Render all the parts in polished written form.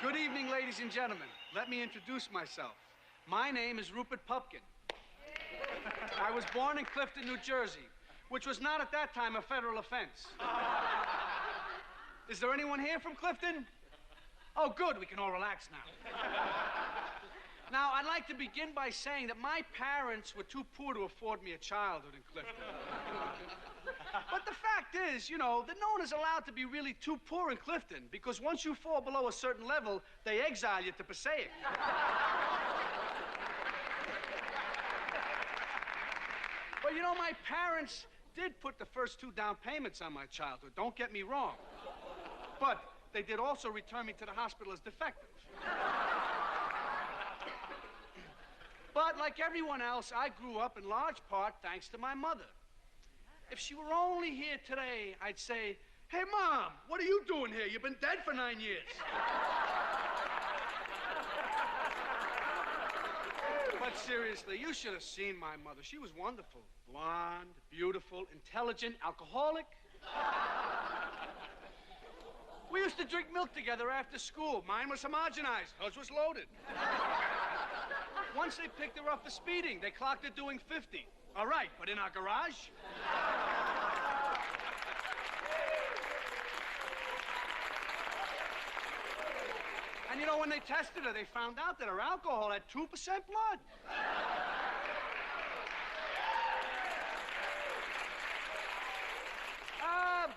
Good evening, ladies and gentlemen. Let me introduce myself. My name is Rupert Pupkin. I was born in Clifton, New Jersey, which was not at that time a federal offense. Is there anyone here from Clifton? Oh, good. We can all relax now. Now, I'd like to begin by saying that my parents were too poor to afford me a childhood in Clifton. But the fact is, you know, that no one is allowed to be really too poor in Clifton, because once you fall below a certain level, they exile you to Passaic. But, you know, my parents did put the first 2 down payments on my childhood, don't get me wrong. But they did also return me to the hospital as defective. But like everyone else, I grew up in large part thanks to my mother. If she were only here today, I'd say, "Hey, Mom, what are you doing here? You've been dead for 9 years." But seriously, you should have seen my mother. She was wonderful. Blonde, beautiful, intelligent, alcoholic. We used to drink milk together after school. Mine was homogenized. Hers was loaded. Once they picked her up for speeding. They clocked her doing 50. All right, but in our garage? And you know, when they tested her, they found out that her alcohol had 2% blood.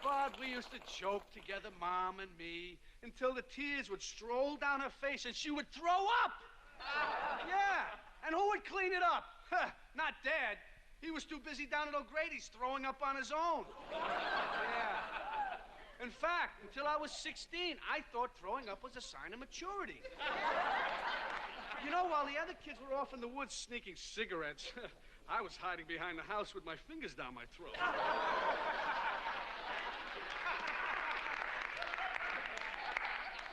But we used to joke together, Mom and me, until the tears would stroll down her face and she would throw up. Yeah, and who would clean it up? Not Dad. He was too busy down at O'Grady's throwing up on his own. Yeah. In fact, until I was 16, I thought throwing up was a sign of maturity. You know, while the other kids were off in the woods sneaking cigarettes, I was hiding behind the house with my fingers down my throat.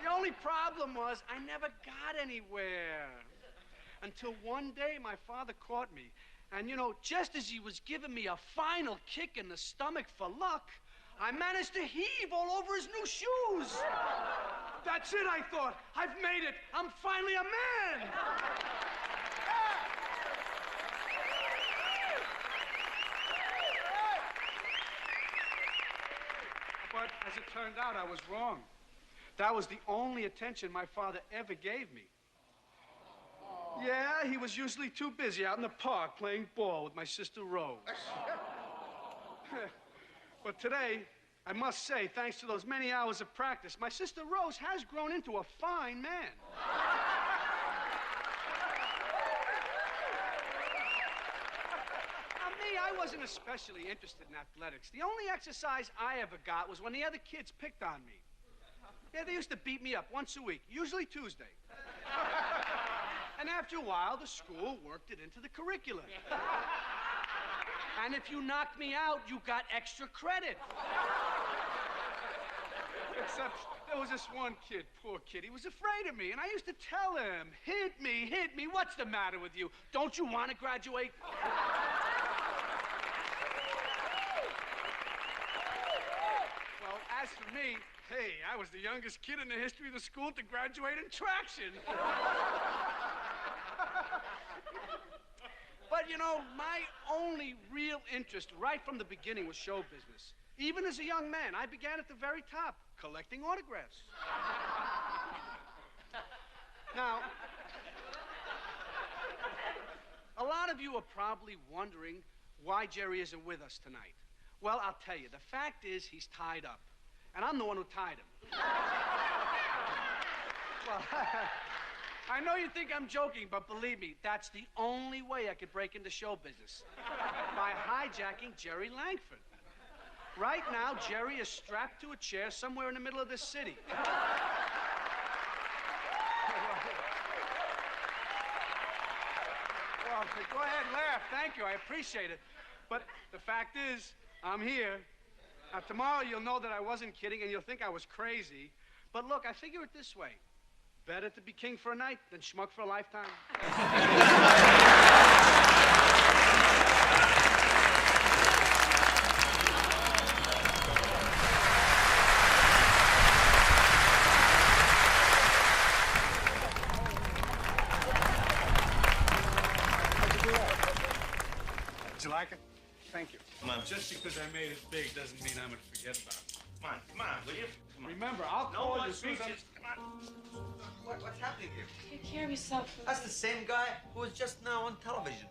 The only problem was I never got anywhere. Until one day my father caught me. And, you know, just as he was giving me a final kick in the stomach for luck, I managed to heave all over his new shoes. That's it, I thought. I've made it. I'm finally a man. But as it turned out, I was wrong. That was the only attention my father ever gave me. Yeah, he was usually too busy out in the park playing ball with my sister Rose. But today, I must say, thanks to those many hours of practice, my sister Rose has grown into a fine man. Now, me, I wasn't especially interested in athletics. The only exercise I ever got was when the other kids picked on me. Yeah, they used to beat me up once a week, usually Tuesday. And after a while, the school worked it into the curriculum. And if you knocked me out, you got extra credit. Except there was this one kid, poor kid. He was afraid of me, and I used to tell him, hit me. What's the matter with you? Don't you want to graduate? Well, as for me, hey, I was the youngest kid in the history of the school to graduate in traction. But, you know, my only real interest right from the beginning was show business. Even as a young man, I began at the very top, collecting autographs. Now, a lot of you are probably wondering why Jerry isn't with us tonight. Well, I'll tell you. The fact is, he's tied up. And I'm the one who tied him. Well, I know you think I'm joking, but believe me, that's the only way I could break into show business. By hijacking Jerry Langford. Right now, Jerry is strapped to a chair somewhere in the middle of this city. Well, go ahead, laugh. Thank you. I appreciate it. But the fact is, I'm here. Now, tomorrow you'll know that I wasn't kidding, and you'll think I was crazy. But look, I figure it this way. Better to be king for a night than schmuck for a lifetime. Did you like it? Thank you. Come on. Just because I made it big doesn't mean I'm going to forget about it. Come on, will you? Come on. Remember, I'll call you as soon as I'm... Come on. What's happening here? Take care of yourself. That's the same guy who was just now on television.